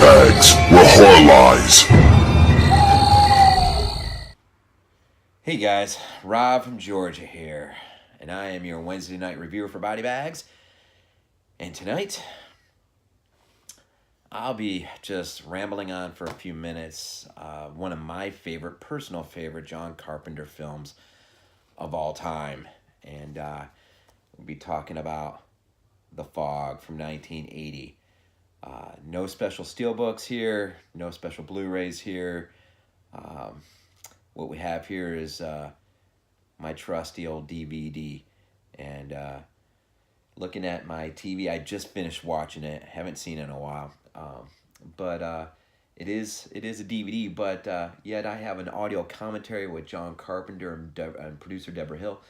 BodyBags, where horror lies. Hey guys, Rob from Georgia here, and I am your Wednesday night reviewer for BodyBags. And tonight, I'll be just rambling on for a few minutes. One of my personal favorite John Carpenter films of all time. And we'll be talking about The Fog from 1980. No special steelbooks here, no special Blu-rays here. What we have here is my trusty old DVD. And looking at my TV, I just finished watching it. Haven't seen it in a while. But it is a DVD, but yet I have an audio commentary with John Carpenter and producer Deborah Hill.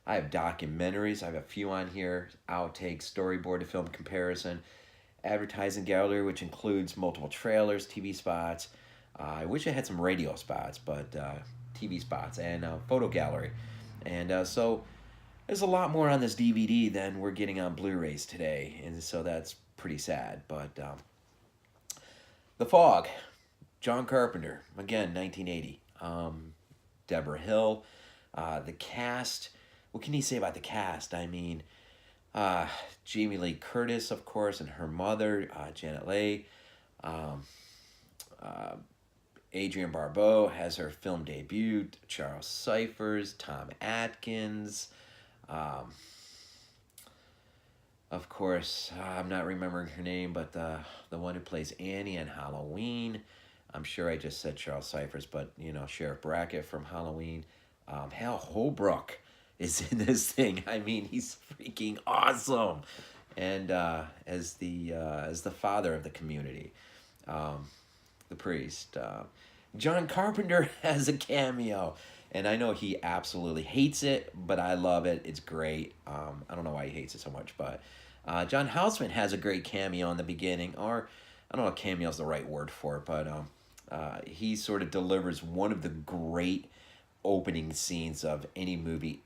I have documentaries. I have a few on here. Outtakes, storyboard to film comparison, advertising gallery, which includes multiple trailers, TV spots. I wish I had some radio spots, but TV spots and photo gallery. And so there's a lot more on this DVD than we're getting on Blu-rays today. And so that's pretty sad. But The Fog, John Carpenter, again, 1980. Deborah Hill, the cast. What can you say about the cast? I mean, Jamie Lee Curtis, of course, and her mother, Janet Leigh. Adrian Barbeau has her film debut. Charles Cyphers, Tom Atkins. Of course, I'm not remembering her name, but the one who plays Annie in Halloween. I'm sure I just said Charles Cyphers, but, you know, Sheriff Brackett from Halloween. Hal Holbrook is in this thing. I mean, he's freaking awesome. And as the father of the community, the priest. John Carpenter has a cameo. And I know he absolutely hates it, but I love it. It's great. I don't know why he hates it so much, but John Houseman has a great cameo in the beginning, or I don't know if cameo is the right word for it, but he sort of delivers one of the great opening scenes of any movie,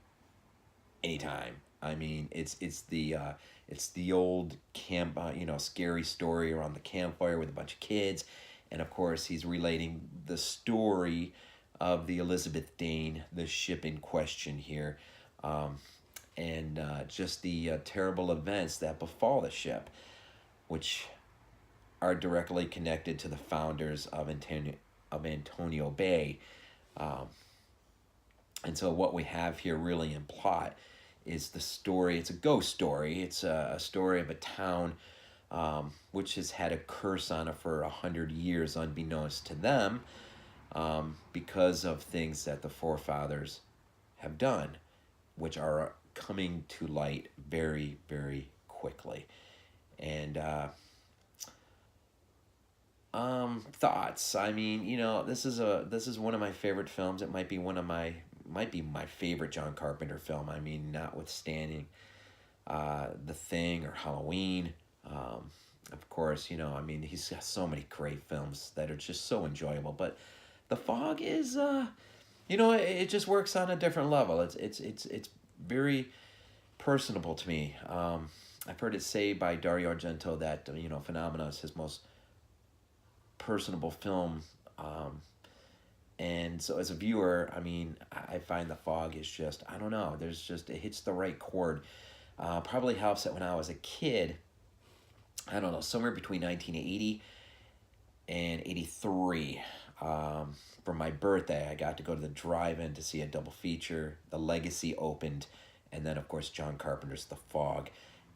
anytime. I mean, it's the old camp, scary story around the campfire with a bunch of kids, and of course he's relating the story of the Elizabeth Dane, the ship in question here, and just the terrible events that befall the ship, which are directly connected to the founders of Antonio Bay. And so what we have here really in plot is the story. It's a ghost story. It's a story of a town which has had a curse on it for 100 years, unbeknownst to them, because of things that the forefathers have done, which are coming to light very, very quickly. And thoughts. I mean, this is one of my favorite films. It might be my favorite John Carpenter film. I mean, notwithstanding The Thing or Halloween. Of course, he's got so many great films that are just so enjoyable. But The Fog is, it just works on a different level. It's very personable to me. I've heard it say by Dario Argento that, Phenomena is his most personable film. And so as a viewer, I mean, I find The Fog is just, I don't know, it hits the right chord. Probably helps that when I was a kid, I don't know, somewhere between 1980 and 83, for my birthday, I got to go to the drive-in to see a double feature. The Legacy opened, and then, of course, John Carpenter's The Fog.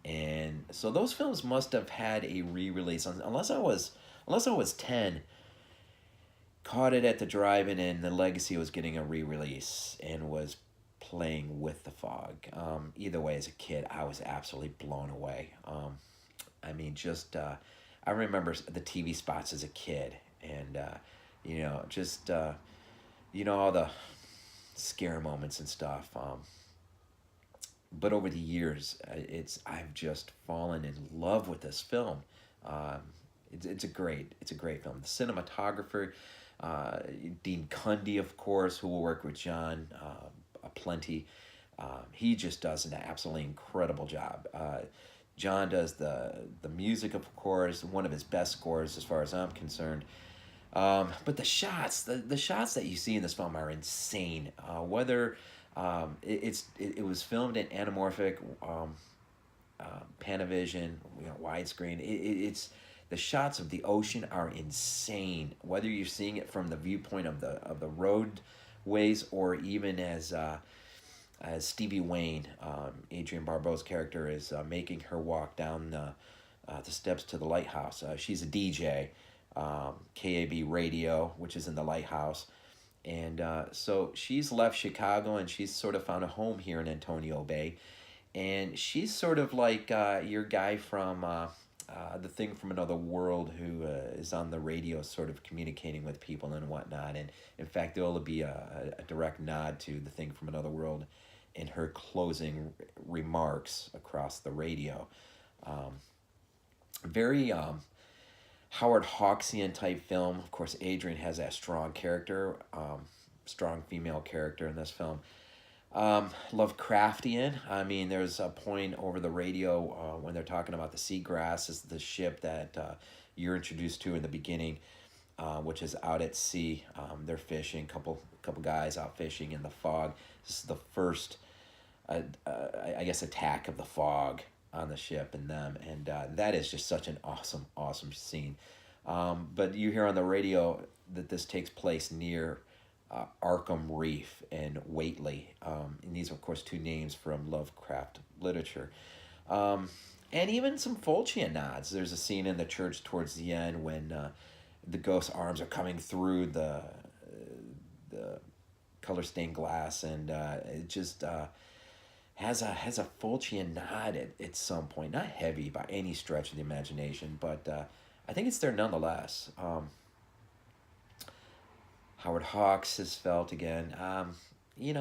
And so those films must have had a re-release, unless I was 10, caught it at the drive-in, and The Legacy was getting a re-release and was playing with The Fog. Either way, as a kid, I was absolutely blown away. I mean, just, I remember the TV spots as a kid, and, all the scare moments and stuff. But over the years, I've just fallen in love with this film. It's a great film. The cinematographer, Dean Cundy, of course, who will work with John plenty. He just does an absolutely incredible job. John does the music, of course, one of his best scores as far as I'm concerned. But the shots that you see in this film are insane. Whether it was filmed in anamorphic, Panavision, widescreen. It's the shots of the ocean are insane. Whether you're seeing it from the viewpoint of the roadways, or even as Stevie Wayne, Adrian Barbeau's character, is making her walk down the steps to the lighthouse. She's a DJ, KAB radio, which is in the lighthouse. And so she's left Chicago, and she's sort of found a home here in Antonio Bay. And she's sort of like your guy from The Thing from Another World, who is on the radio sort of communicating with people and whatnot. And in fact, there will be a direct nod to The Thing from Another World in her closing remarks across the radio. Very Howard Hawksian type film. Of course, Adrian has that strong character, strong female character in this film. Lovecraftian. I mean, there's a point over the radio when they're talking about the seagrass, is the ship that you're introduced to in the beginning, which is out at sea. They're fishing, couple guys out fishing in the fog. This is the first, I guess, attack of the fog on the ship and them, and that is just such an awesome scene. But you hear on the radio that this takes place near Arkham Reef and Whately, and these are, of course, two names from Lovecraft literature. And even some Fulcian nods. There's a scene in the church towards the end when the ghost's arms are coming through the color stained glass, and it just has a Fulcian nod at some point. Not heavy by any stretch of the imagination, but I think it's there nonetheless. Howard Hawks is felt again.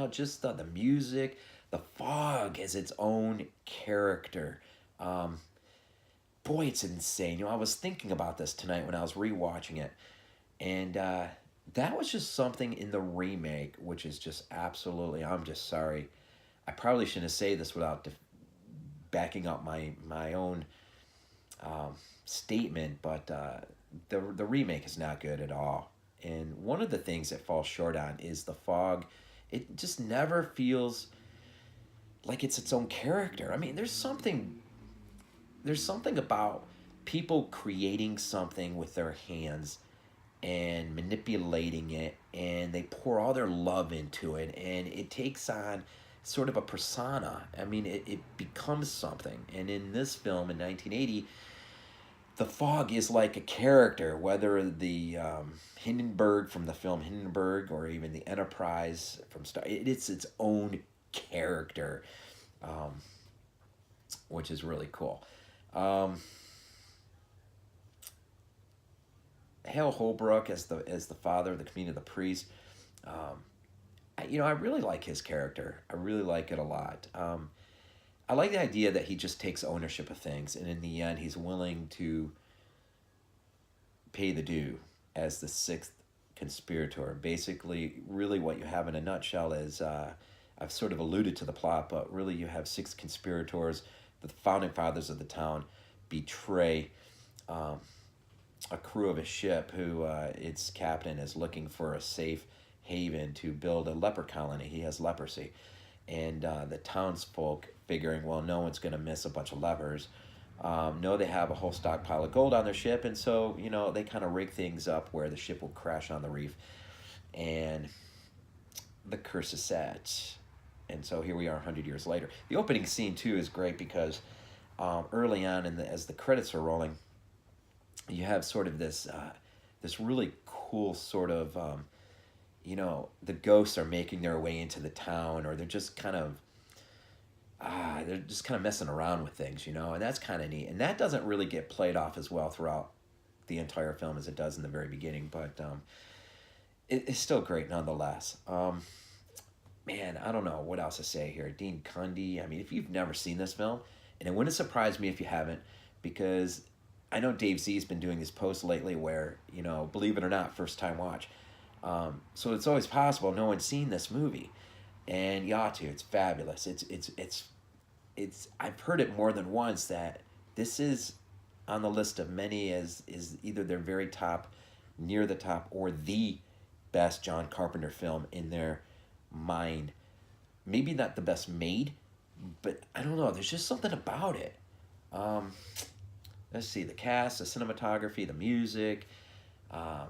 Just the music. The fog has its own character. Boy, it's insane. I was thinking about this tonight when I was rewatching it, and that was just something in the remake, which is just absolutely, I'm just sorry. I probably shouldn't say this without backing up my own statement, but the remake is not good at all. And one of the things that falls short on is the fog. It just never feels like it's its own character. I mean, there's something about people creating something with their hands and manipulating it, and they pour all their love into it, and it takes on sort of a persona. I mean, it becomes something. And in this film in 1980, the fog is like a character, whether the Hindenburg from the film Hindenburg, or even the Enterprise from Star. It's its own character, which is really cool. Hale Holbrook as the father of the community, the priest. I really like his character. I really like it a lot. I like the idea that he just takes ownership of things, and in the end, he's willing to pay the due as the sixth conspirator. Basically, really what you have in a nutshell is, I've sort of alluded to the plot, but really you have six conspirators. The founding fathers of the town betray a crew of a ship who its captain is looking for a safe haven to build a leper colony. He has leprosy. And the townsfolk, figuring, well, no one's going to miss a bunch of lepers, know they have a whole stockpile of gold on their ship, and so, they kind of rig things up where the ship will crash on the reef, and the curse is set. And so here we are 100 years later. The opening scene, too, is great because early on, as the credits are rolling, you have sort of this really cool sort of, the ghosts are making their way into the town, or they're just kind of messing around with things, and that's kind of neat. And that doesn't really get played off as well throughout the entire film as it does in the very beginning, but it's still great nonetheless. Man, I don't know what else to say here. Dean Cundey, I mean, if you've never seen this film, and it wouldn't surprise me if you haven't, because I know Dave Z's been doing these posts lately where, believe it or not, first time watch. So it's always possible no one's seen this movie, and you ought to. It's fabulous. It's I've heard it more than once that this is on the list of many as is either their very top, near the top, or the best John Carpenter film in their mind. Maybe not the best made, but I don't know. There's just something about it. Um, let's see, the cast, the cinematography, the music. Um,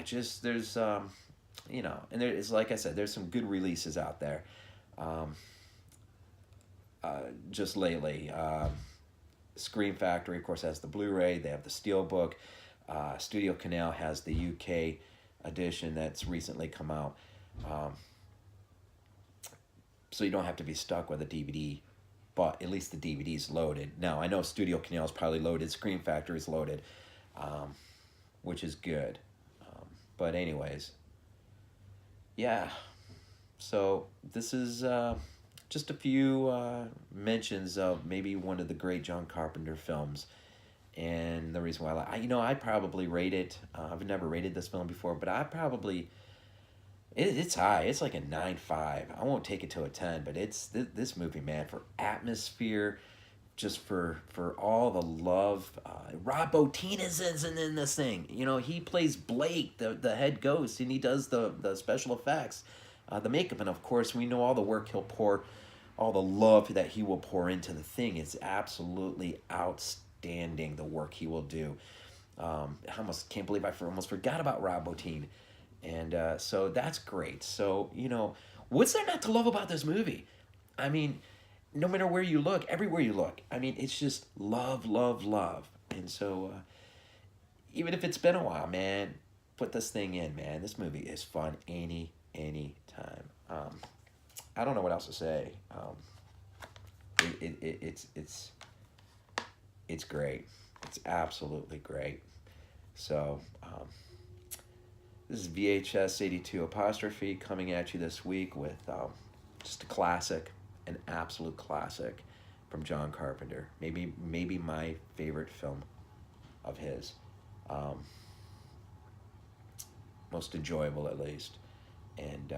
just there's and there is, like I said, there's some good releases out there. Um, just lately, Scream Factory, of course, has the Blu-ray. They have the Steelbook. Studio Canal has the UK edition that's recently come out. So you don't have to be stuck with a DVD, but at least the DVD's loaded. Now, I know Studio Canal's probably loaded. Scream Factory's loaded, which is good. But anyways, yeah. So this is just a few mentions of maybe one of the great John Carpenter films. And the reason why I probably rate it. I've never rated this film before, but I probably... It's high. It's like a 9.5. I won't take it to a 10, but it's this movie, man, for atmosphere, just for all the love. Rob Bottin's in this thing. You know, he plays Blake, the head ghost, and he does the special effects, the makeup, and of course we know all the work he'll pour, all the love that he will pour into the thing. It's absolutely outstanding, the work he will do. I almost can't believe I almost forgot about Rob Bottin. And so that's great. So, what's there not to love about this movie? I mean, no matter where you look, everywhere you look, I mean, it's just love, love, love. And so, even if it's been a while, man, put this thing in, man. This movie is fun any time. I don't know what else to say. It's great. It's absolutely great. So, this is VHS82 apostrophe coming at you this week with just a classic, an absolute classic from John Carpenter. Maybe my favorite film of his. Most enjoyable, at least. And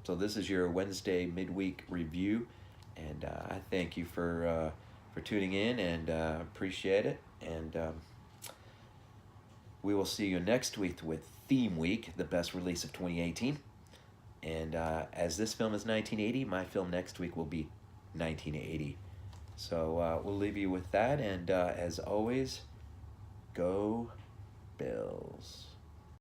so this is your Wednesday midweek review, and I thank you for tuning in, and appreciate it. And we will see you next week with Theme Week, the best release of 2018. And as this film is 1980, my film next week will be 1980. So we'll leave you with that. And as always, go Bills.